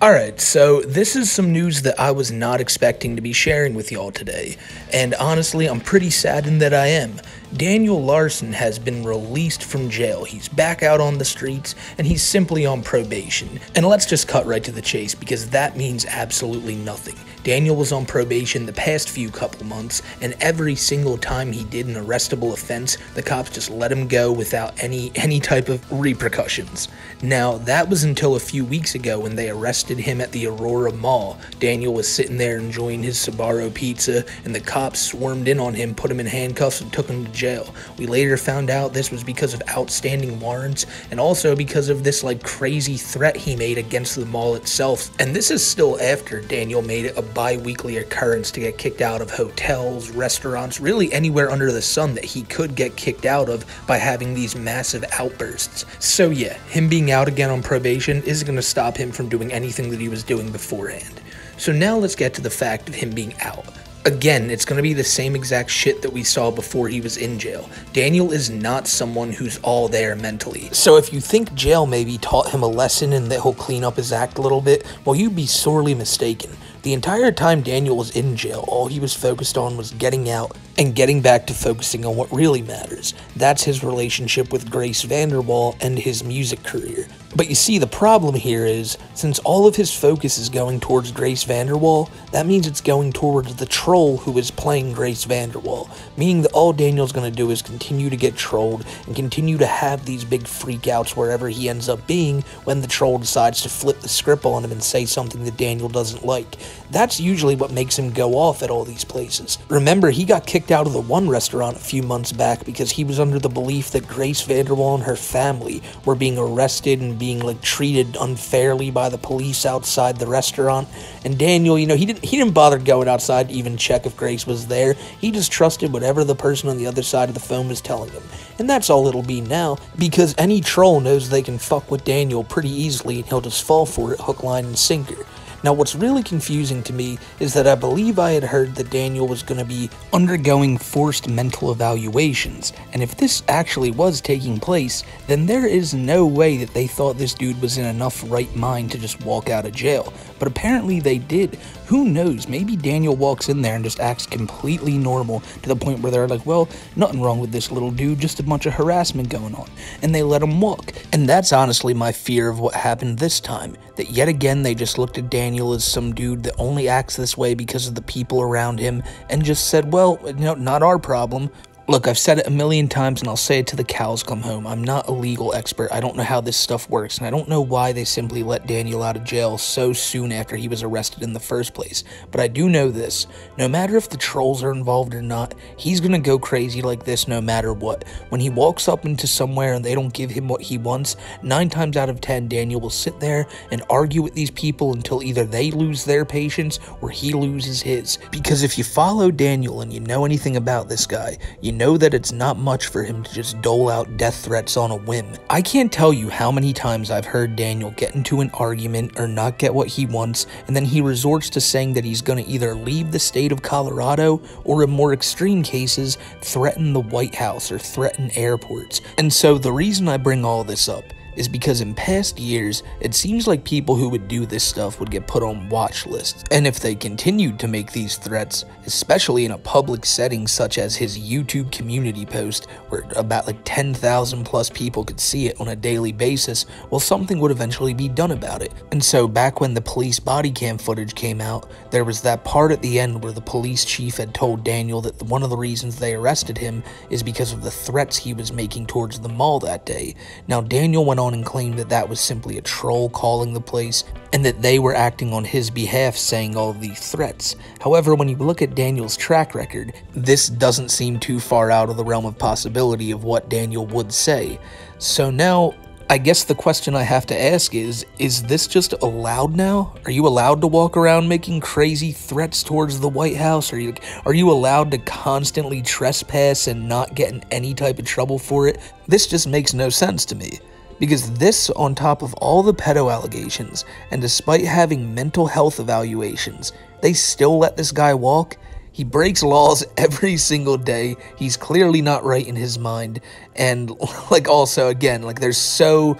Alright, so this is some news that I was not expecting to be sharing with y'all today, and honestly, I'm pretty saddened that I am. Daniel Larson has been released from jail. He's back out on the streets, and he's simply on probation. And let's just cut right to the chase, because that means absolutely nothing. Daniel was on probation the past few couple months, and every single time he did an arrestable offense, the cops just let him go without any type of repercussions. Now, that was until a few weeks ago when they arrested him at the Aurora Mall. Daniel was sitting there enjoying his Sbarro pizza, and the cops swarmed in on him, put him in handcuffs, and took him to jail. We later found out this was because of outstanding warrants, and also because of this crazy threat he made against the mall itself. And this is still after Daniel made it a bi-weekly occurrence to get kicked out of hotels, restaurants, really anywhere under the sun that he could get kicked out of by having these massive outbursts. So yeah, him being out again on probation isn't going to stop him from doing anything that he was doing beforehand. So now let's get to the fact of him being out. Again, it's going to be the same exact shit that we saw before he was in jail. Daniel is not someone who's all there mentally. So if you think jail maybe taught him a lesson and that he'll clean up his act a little bit, well, you'd be sorely mistaken. The entire time Daniel was in jail, all he was focused on was getting out and getting back to focusing on what really matters. That's his relationship with Grace VanderWaal and his music career. But you see, the problem here is, since all of his focus is going towards Grace VanderWaal, that means it's going towards the troll who is playing Grace VanderWaal, meaning that all Daniel's going to do is continue to get trolled and continue to have these big freakouts wherever he ends up being when the troll decides to flip the script on him and say something that Daniel doesn't like. That's usually what makes him go off at all these places. Remember, he got kicked out of the one restaurant a few months back because he was under the belief that Grace VanderWaal and her family were being arrested and being treated unfairly by the police outside the restaurant. And Daniel, he didn't bother going outside to even check if Grace was there. He just trusted whatever the person on the other side of the phone was telling him. And that's all it'll be now, because any troll knows they can fuck with Daniel pretty easily and he'll just fall for it hook, line, and sinker. Now, what's really confusing to me is that I believe I had heard that Daniel was going to be undergoing forced mental evaluations, and if this actually was taking place, then there is no way that they thought this dude was in enough right mind to just walk out of jail. But apparently they did. Who knows, maybe Daniel walks in there and just acts completely normal to the point where they're like, well, nothing wrong with this little dude, just a bunch of harassment going on, and they let him walk. And that's honestly my fear of what happened this time, that yet again they just looked at Daniel as some dude that only acts this way because of the people around him and just said, well, not our problem. Look, I've said it a million times and I'll say it till the cows come home. I'm not a legal expert. I don't know how this stuff works, and I don't know why they simply let Daniel out of jail so soon after he was arrested in the first place. But I do know this. No matter if the trolls are involved or not, he's gonna go crazy like this no matter what. When he walks up into somewhere and they don't give him what he wants, 9 times out of 10, Daniel will sit there and argue with these people until either they lose their patience or he loses his. Because if you follow Daniel and you know anything about this guy, you know that it's not much for him to just dole out death threats on a whim. I can't tell you how many times I've heard Daniel get into an argument or not get what he wants, and then he resorts to saying that he's going to either leave the state of Colorado or, in more extreme cases, threaten the White House or threaten airports. And so the reason I bring all this up is because in past years, it seems like people who would do this stuff would get put on watch lists. And if they continued to make these threats, especially in a public setting such as his YouTube community post, where about 10,000 plus people could see it on a daily basis, well, something would eventually be done about it. And so back when the police body cam footage came out, there was that part at the end where the police chief had told Daniel that one of the reasons they arrested him is because of the threats he was making towards the mall that day. Now, Daniel went on and claimed that that was simply a troll calling the place and that they were acting on his behalf saying all of these threats. However, when you look at Daniel's track record, this doesn't seem too far out of the realm of possibility of what Daniel would say. So now, I guess the question I have to ask is this just allowed now? Are you allowed to walk around making crazy threats towards the White House? Are you allowed to constantly trespass and not get in any type of trouble for it? This just makes no sense to me. Because this, on top of all the pedo allegations, and despite having mental health evaluations, they still let this guy walk? He breaks laws every single day. He's clearly not right in his mind. And like also again, like there's so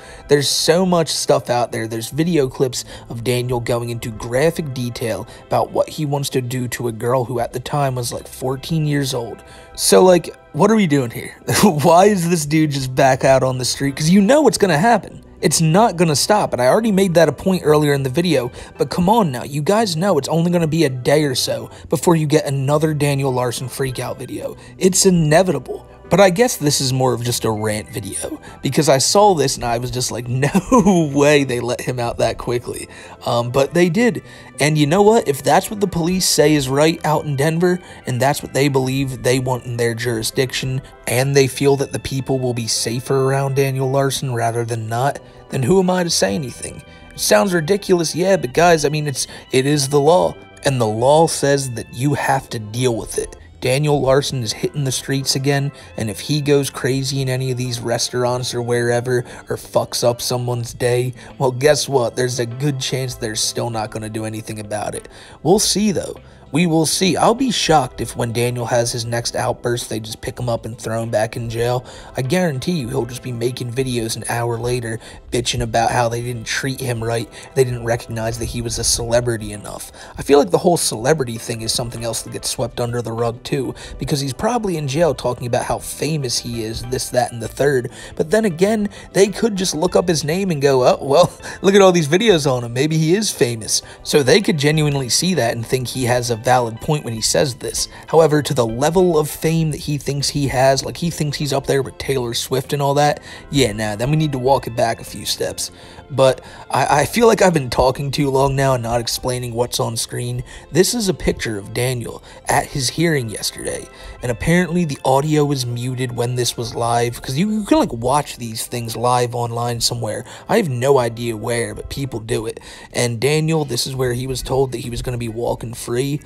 much stuff out there. There's video clips of Daniel going into graphic detail about what he wants to do to a girl who at the time was like 14 years old. So like, what are we doing here? Why is this dude just back out on the street? Because you know what's gonna happen. It's not going to stop, and I already made that a point earlier in the video, but come on now, you guys know it's only going to be a day or so before you get another Daniel Larson freakout video. It's inevitable. But I guess this is more of just a rant video, because I saw this and I was just like, no way they let him out that quickly. But they did. And you know what? If that's what the police say is right out in Denver, and that's what they believe they want in their jurisdiction, and they feel that the people will be safer around Daniel Larson rather than not, then who am I to say anything? It sounds ridiculous, yeah, but guys, I mean, it is the law. And the law says that you have to deal with it. Daniel Larson is hitting the streets again, and if he goes crazy in any of these restaurants or wherever, or fucks up someone's day, well, guess what? There's a good chance they're still not going to do anything about it. We'll see, though. We will see. I'll be shocked if when Daniel has his next outburst, they just pick him up and throw him back in jail. I guarantee you he'll just be making videos an hour later, bitching about how they didn't treat him right, they didn't recognize that he was a celebrity enough. I feel like the whole celebrity thing is something else that gets swept under the rug too, because he's probably in jail talking about how famous he is, this, that, and the third, but then again, they could just look up his name and go, oh, well, look at all these videos on him, maybe he is famous. So they could genuinely see that and think he has a valid point when he says this. However, to the level of fame that he thinks he has, like he thinks he's up there with Taylor Swift and all that, yeah, nah, then we need to walk it back a few steps. But I feel like I've been talking too long now and not explaining what's on screen. This is a picture of Daniel at his hearing yesterday, and apparently the audio was muted when this was live, because you can like watch these things live online somewhere. I have no idea where, but people do it. And Daniel, this is where he was told that he was going to be walking free.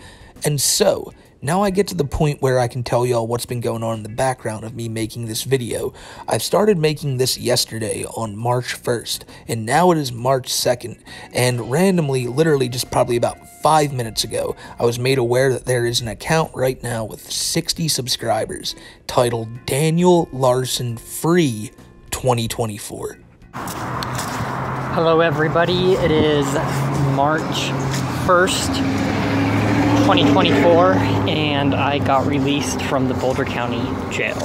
And so, now I get to the point where I can tell y'all what's been going on in the background of me making this video. I started making this yesterday on March 1st, and now it is March 2nd, and randomly, literally just probably about 5 minutes ago, I was made aware that there is an account right now with 60 subscribers titled Daniel Larson Free 2024. Hello everybody, it is March 1st. 2024, and I got released from the Boulder County Jail.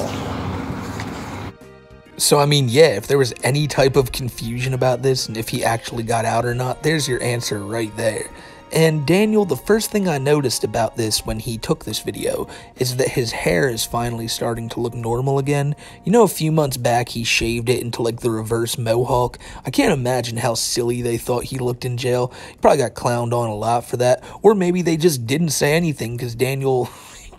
So, I mean, yeah, if there was any type of confusion about this and if he actually got out or not, there's your answer right there. And Daniel, the first thing I noticed about this when he took this video is that his hair is finally starting to look normal again. You know, a few months back he shaved it into like the reverse mohawk. I can't imagine how silly they thought he looked in jail. He probably got clowned on a lot for that. Or maybe they just didn't say anything because Daniel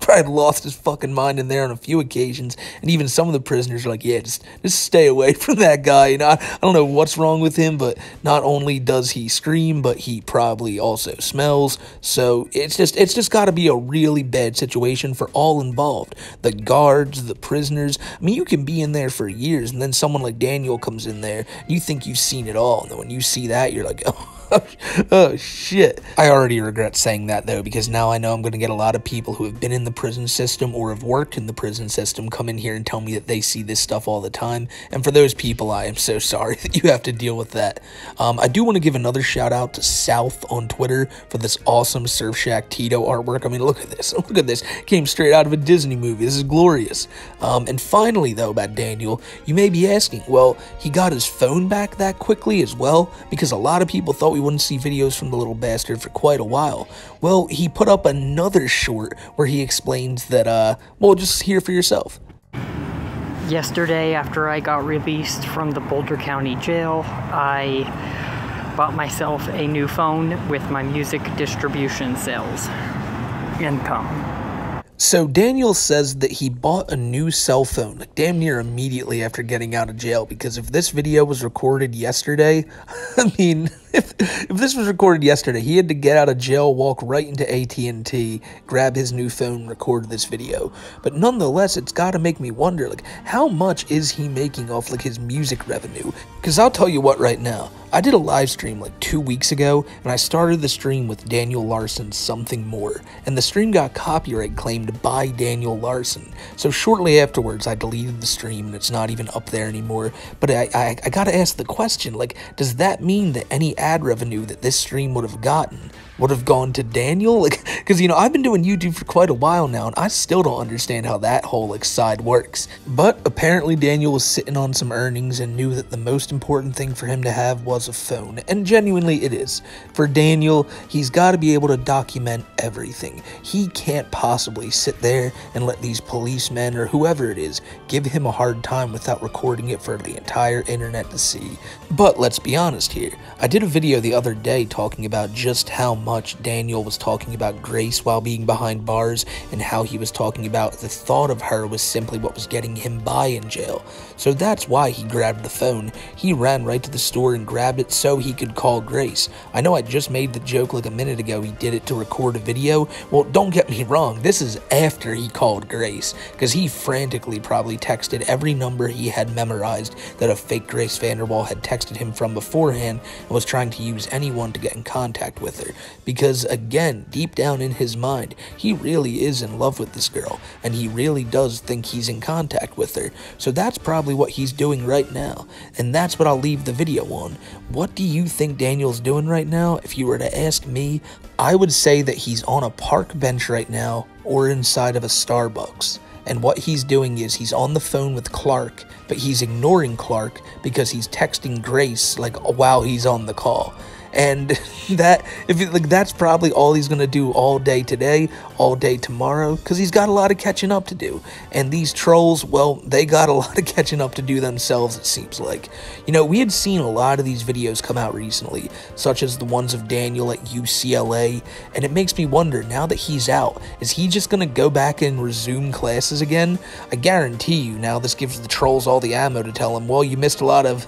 probably lost his fucking mind in there on a few occasions, and even some of the prisoners are like, yeah, just stay away from that guy. You know, I don't know what's wrong with him, but not only does he scream, but he probably also smells. So it's just got to be a really bad situation for all involved, the guards, the prisoners. I mean, you can be in there for years, and then someone like Daniel comes in there, you think you've seen it all, and then when you see that, you're like, oh shit. I already regret saying that though, because now I know I'm going to get a lot of people who have been in the prison system or have worked in the prison system come in here and tell me that they see this stuff all the time. And for those people, I am so sorry that you have to deal with that. I do want to give another shout out to South on Twitter for this awesome Surf Shack Tito artwork. I mean, look at this. Look at this. Came straight out of a Disney movie. This is glorious. And finally though, about Daniel, you may be asking, well, he got his phone back that quickly as well, because a lot of people thought we wouldn't see videos from the little bastard for quite a while. Well, he put up another short where he explains that, well, just hear for yourself. Yesterday, after I got released from the Boulder County Jail, I bought myself a new phone with my music distribution sales income. So Daniel says that he bought a new cell phone like damn near immediately after getting out of jail, because if this video was recorded yesterday, I mean, if this was recorded yesterday, he had to get out of jail, walk right into AT&T, grab his new phone, record this video. But nonetheless, it's got to make me wonder, like, how much is he making off, like, his music revenue? Because I'll tell you what right now, I did a live stream like 2 weeks ago, and I started the stream with Daniel Larson's Something More, and the stream got copyright claimed by Daniel Larson. So shortly afterwards, I deleted the stream, and it's not even up there anymore. But I gotta ask the question, like, does that mean that any ad revenue that this stream would have gotten would have gone to Daniel? Like, because, you know, I've been doing YouTube for quite a while now, and I still don't understand how that whole, like, side works. But apparently Daniel was sitting on some earnings and knew that the most important thing for him to have was a phone, and genuinely it is. For Daniel, he's got to be able to document everything. He can't possibly sit there and let these policemen or whoever it is give him a hard time without recording it for the entire internet to see. But let's be honest here, I did a video the other day talking about just how much Daniel was talking about Grace while being behind bars, and how he was talking about the thought of her was simply what was getting him by in jail. So that's why he grabbed the phone. He ran right to the store and grabbed it so he could call Grace. I know I just made the joke like a minute ago he did it to record a video. Well, don't get me wrong, this is after he called Grace, because he frantically probably texted every number he had memorized that a fake Grace Vanderwall had texted him from beforehand, and was trying to use anyone to get in contact with her. Because again, deep down in his mind, he really is in love with this girl, and he really does think he's in contact with her. So that's probably what he's doing right now, and that's what I'll leave the video on. What do you think Daniel's doing right now? If you were to ask me, I would say that he's on a park bench right now, or inside of a Starbucks. And what he's doing is he's on the phone with Clark, but he's ignoring Clark because he's texting Grace, like, while he's on the call. And that's probably all he's gonna do all day today, all day tomorrow, because he's got a lot of catching up to do. And these trolls, well, they got a lot of catching up to do themselves, it seems like. You know, we had seen a lot of these videos come out recently, such as the ones of Daniel at UCLA, and it makes me wonder, now that he's out, is he just gonna go back and resume classes again? I guarantee you, now this gives the trolls all the ammo to tell him, well, you missed a lot of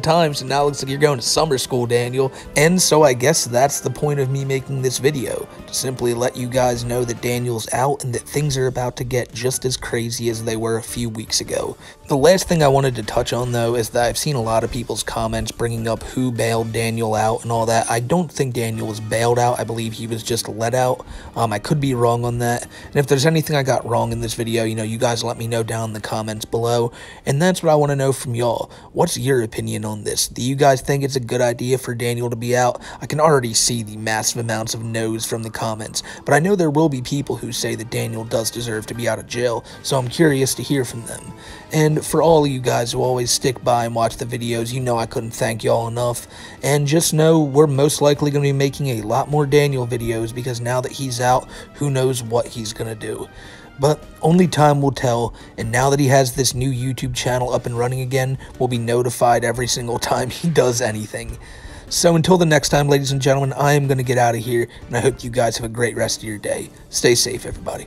times, and now it looks like you're going to summer school, Daniel. And so I guess that's the point of me making this video, to simply let you guys know that Daniel's out and that things are about to get just as crazy as they were a few weeks ago. The last thing I wanted to touch on, though, is that I've seen a lot of people's comments bringing up who bailed Daniel out and all that. I don't think Daniel was bailed out. I believe he was just let out. I could be wrong on that. And if there's anything I got wrong in this video, you know, you guys let me know down in the comments below. And that's what I want to know from y'all. What's your opinion on this? Do you guys think it's a good idea for Daniel to be out? I can already see the massive amounts of no's from the comments, but I know there will be people who say that Daniel does deserve to be out of jail, so I'm curious to hear from them. And for all of you guys who always stick by and watch the videos, you know I couldn't thank y'all enough. And just know we're most likely going to be making a lot more Daniel videos, because now that he's out, who knows what he's going to do. But only time will tell, and now that he has this new YouTube channel up and running again, we'll be notified every single time he does anything. So until the next time, ladies and gentlemen, I am going to get out of here, and I hope you guys have a great rest of your day. Stay safe, everybody.